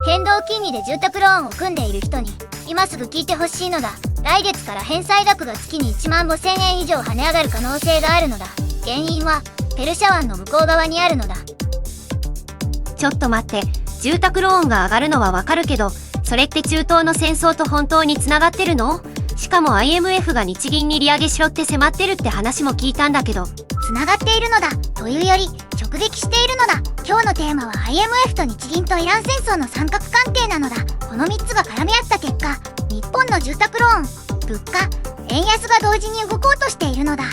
変動金利で住宅ローンを組んでいる人に今すぐ聞いてほしいのだ。来月から返済額が月に1万5000円以上跳ね上がる可能性があるのだ。原因はペルシャ湾の向こう側にあるのだ。ちょっと待って、住宅ローンが上がるのはわかるけど、それって中東の戦争と本当につながってるの？しかも IMF が日銀に利上げしろって迫ってるって話も聞いたんだけど。つながっているのだというより直撃しているのだ。今日のテーマは IMF と日銀とイラン戦争の三角関係なのだ。この3つが絡み合った結果、日本の住宅ローン、物価、円安が同時に動こうとしているのだ。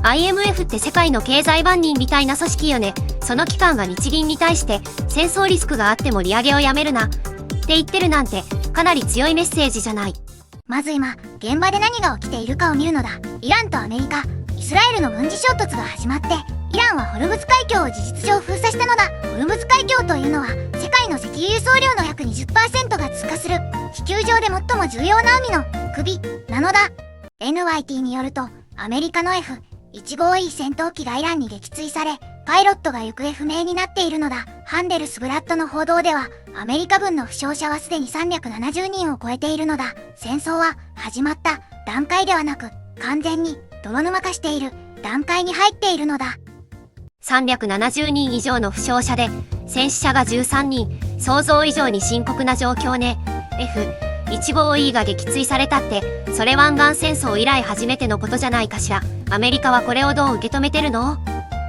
IMF って世界の経済番人みたいな組織よね。その機関が日銀に対して戦争リスクがあっても利上げをやめるなって言ってるなんてかなり強いメッセージじゃない。まず今現場で何が起きているかを見るのだ。イランとアメリカ、イスラエルの軍事衝突が始まって、イランはホルムズ海峡を事実上封鎖したのだ。ホルムズ海峡というのは世界の石油輸送量の約 20% が通過する地球上で最も重要な海の首なのだ。 NYT によるとアメリカの F-15E 戦闘機がイランに撃墜され、パイロットが行方不明になっているのだ。ハンデルスブラッドの報道ではアメリカ軍の負傷者はすでに370人を超えているのだ。戦争は始まった段階ではなく完全に泥沼化している段階に入っているのだ。370人以上の負傷者で戦死者が13人、想像以上に深刻な状況ね。 F-15E が撃墜されたってそれ湾岸戦争以来初めてのことじゃないかしら。アメリカはこれをどう受け止めてるの？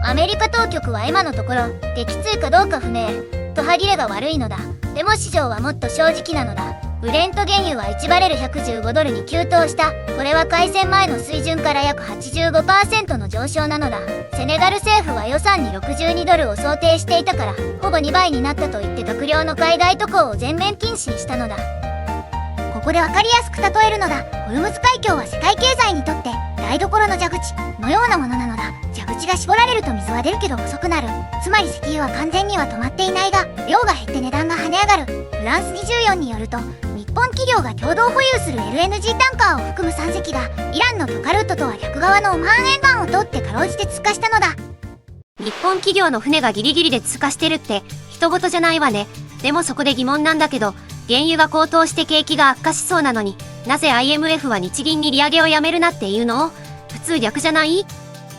アメリカ当局は今のところ撃墜かどうか不明と歯切れが悪いのだ。でも市場はもっと正直なのだ。ブレント原油は1バレル115ドルに急騰した。これは開戦前の水準から約 85% の上昇なのだ。セネガル政府は予算に62ドルを想定していたからほぼ2倍になったと言って閣僚の海外渡航を全面禁止にしたのだ。ここで分かりやすく例えるのだ。ホルムズ海峡は世界経済にとって台所の蛇口のようなものなのだ。蛇口が絞られると水は出るけど細くなる。つまり石油は完全には止まっていないが量が減って値段が跳ね上がる。フランス24によると日本企業が共同保有する LNG タンカーを含む3隻がイランの許可ルートとは逆側のオマーン沿岸を通ってかろうじて通過したのだ。日本企業の船がギリギリで通過してるって人事じゃないわね。でもそこで疑問なんだけど、原油が高騰して景気が悪化しそうなのになぜ IMF は日銀に利上げをやめるなっていうの？普通逆じゃない？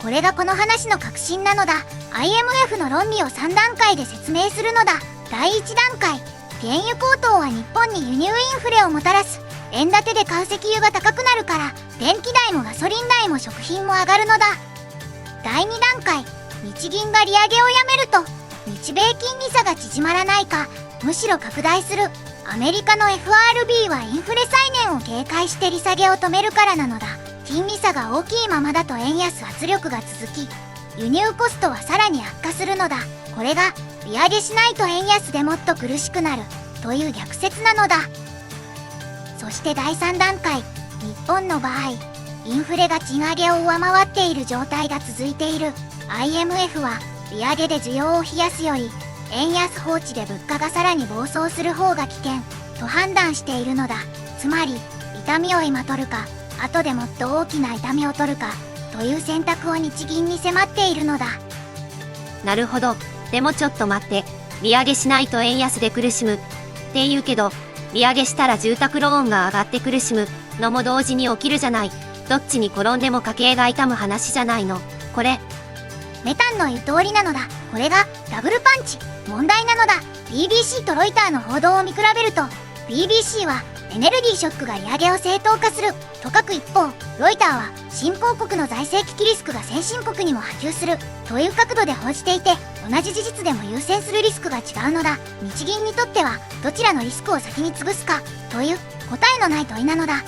これがこの話の核心なのだ。 IMF の論理を3段階で説明するのだ。第1段階、原油高騰は日本に輸入インフレをもたらす。円建てで買う石油が高くなるから電気代もガソリン代も食品も上がるのだ。第2段階、日銀が利上げをやめると日米金利差が縮まらないかむしろ拡大する。アメリカの FRB はインフレ再燃を警戒して利下げを止めるからなのだ。金利差が大きいままだと円安圧力が続き輸入コストはさらに悪化するのだ。これが利上げしないと円安でもっと苦しくなるという逆説なのだ。そして第3段階、日本の場合インフレが賃上げを上回っている状態が続いている。 IMF は利上げで需要を冷やすより円安放置で物価がさらに暴走する方が危険と判断しているのだ。つまり痛みを今取るか後でもっと大きな痛みを取るかという選択を日銀に迫っているのだ。なるほど。でもちょっと待って、利上げしないと円安で苦しむって言うけど、利上げしたら住宅ローンが上がって苦しむのも同時に起きるじゃない。どっちに転んでも家計が痛む話じゃないのこれ。メタンの言う通りなのだ。これがダブルパンチ問題なのだ。 BBC とロイターの報道を見比べると BBC はエネルギーショックが利上げを正当化すると書く一方、ロイターは新興国の財政危機リスクが先進国にも波及するという角度で報じていて、同じ事実でも優先するリスクが違うのだ。日銀にとってはどちらのリスクを先に潰すかという答えのない問いなのだ。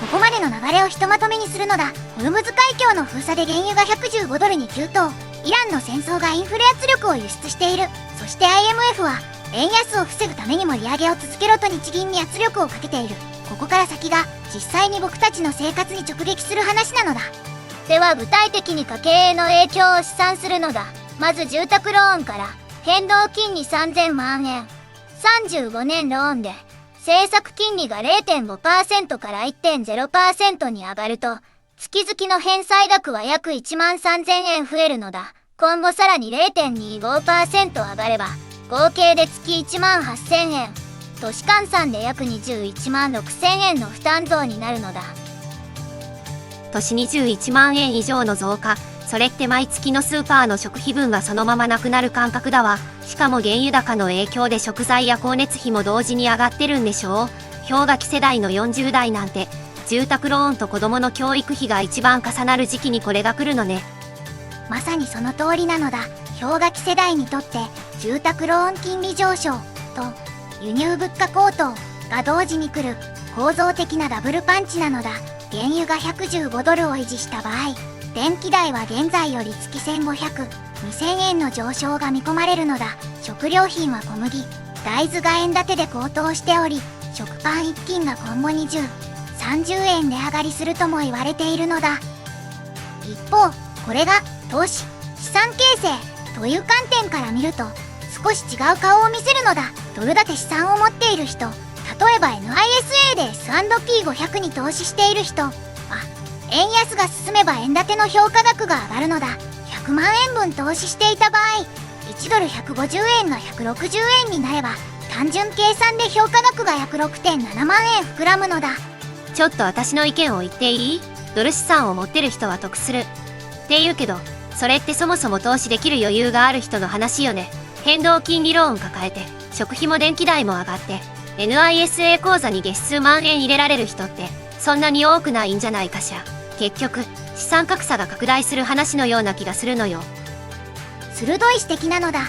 ここまでの流れをひとまとめにするのだ。ホルムズ海峡の封鎖で原油が115ドルに急騰。イランの戦争がインフレ圧力を輸出している。そして IMF は円安を防ぐためにも利上げを続けろと日銀に圧力をかけている。ここから先が実際に僕たちの生活に直撃する話なのだ。では具体的に家計への影響を試算するのだ。まず住宅ローンから。変動金利3000万円。35年ローンで政策金利が 0.5% から 1.0% に上がると月々の返済額は約1万3000円増えるのだ。今後さらに 0.25% 上がれば合計で月1万8000円。年換算で約21万6000円の負担増になるのだ。年21万円以上の増加。それって毎月のスーパーの食費分がそのままなくなる感覚だわ。しかも原油高の影響で食材や光熱費も同時に上がってるんでしょう。氷河期世代の40代なんて、住宅ローンと子供の教育費が一番重なる時期にこれが来るのね。まさにその通りなのだ。氷河期世代にとって住宅ローン金利上昇と輸入物価高騰が同時に来る構造的なダブルパンチなのだ。原油が115ドルを維持した場合、電気代は現在より月1500、2000円の上昇が見込まれるのだ。食料品は小麦、大豆が円建てで高騰しており、食パン1斤が今後20、30円値上がりするとも言われているのだ。一方、これが投資、資産形成という観点から見ると少し違う顔を見せるのだ。ドル建て資産を持っている人、例えば NISA で S&P500 に投資している人は、円安が進めば円建ての評価額が上がるのだ。100万円分投資していた場合、1ドル150円が160円になれば、単純計算で評価額が約 6.7 万円膨らむのだ。ちょっと私の意見を言っていい？ドル資産を持ってる人は得するって言うけど、それってそもそも投資できる余裕がある人の話よね。変動金利ローン抱えて、食費も電気代も上がって、NISA 口座に月数万円入れられる人ってそんなに多くないんじゃないかしら。結局資産格差が拡大する話のような気がするのよ。鋭い指摘なのだ。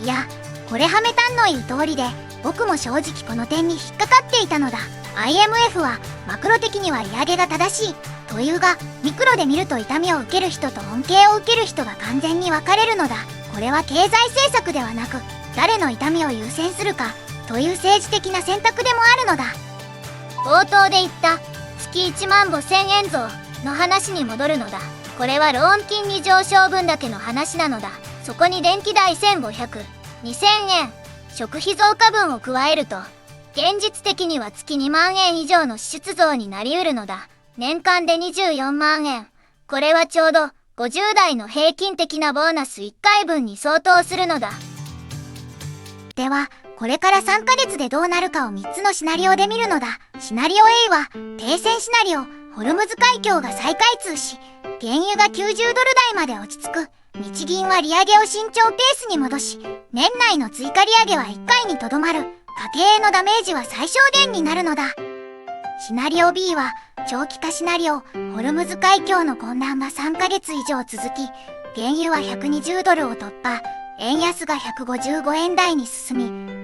いや、これハメタンの言う通りで、僕も正直この点に引っかかっていたのだ。IMF はマクロ的には利上げが正しいというが、ミクロで見ると痛みを受ける人と恩恵を受ける人が完全に分かれるのだ。これは経済政策ではなく、誰の痛みを優先するかという政治的な選択でもあるのだ。冒頭で言った月1万5000円増の話に戻るのだ。これはローン金利上昇分だけの話なのだ。そこに電気代1500、2000円、食費増加分を加えると、現実的には月2万円以上の支出増になりうるのだ。年間で24万円。これはちょうど50代の平均的なボーナス1回分に相当するのだ。では、これから3ヶ月でどうなるかを3つのシナリオで見るのだ。シナリオ A は、停戦シナリオ、ホルムズ海峡が再開通し、原油が90ドル台まで落ち着く。日銀は利上げを慎重ペースに戻し、年内の追加利上げは1回にとどまる。家計へのダメージは最小限になるのだ。シナリオ B は、長期化シナリオ、ホルムズ海峡の混乱が3ヶ月以上続き、原油は120ドルを突破、円安が155円台に進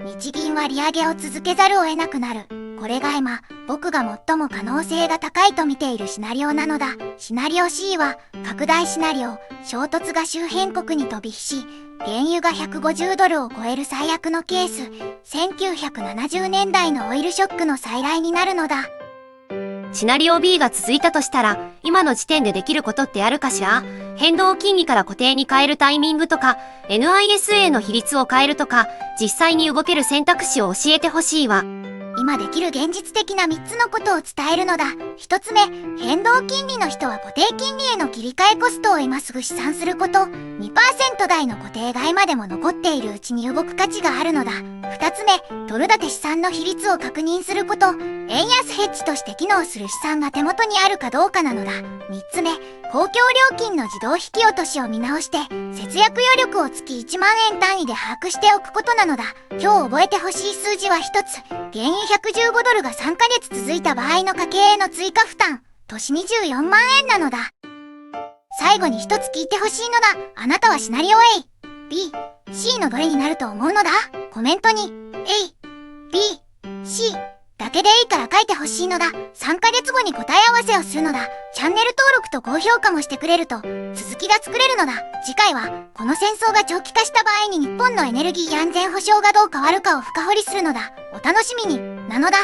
み、日銀は利上げを続けざるを得なくなる。これが今、僕が最も可能性が高いと見ているシナリオなのだ。シナリオ C は、拡大シナリオ、衝突が周辺国に飛び火し、原油が150ドルを超える最悪のケース、1970年代のオイルショックの再来になるのだ。シナリオ B が続いたとしたら、今の時点でできることってあるかしら？変動金利から固定に変えるタイミングとか、NISA の比率を変えるとか、実際に動ける選択肢を教えてほしいわ。今できる現実的な3つのことを伝えるのだ。1つ目、変動金利の人は固定金利への切り替えコストを今すぐ試算すること。2% 台の固定外までも残っているうちに動く価値があるのだ。2つ目、ドル建て資産の比率を確認すること。円安ヘッジとして機能する資産が手元にあるかどうかなのだ。3つ目、公共料金の自動引き落としを見直して、節約余力を月1万円単位で把握しておくことなのだ。今日覚えてほしい数字は1つ。原油115ドルが3ヶ月続いた場合の家計への追加負担、年24万円なのだ。最後に一つ聞いてほしいのだ。あなたはシナリオ A、B、C のどれになると思うのだ？コメントに A、B、C だけでいいから書いてほしいのだ。3ヶ月後に答え合わせをするのだ。チャンネル登録と高評価もしてくれると続きが作れるのだ。次回はこの戦争が長期化した場合に日本のエネルギー安全保障がどう変わるかを深掘りするのだ。お楽しみに。なのだ。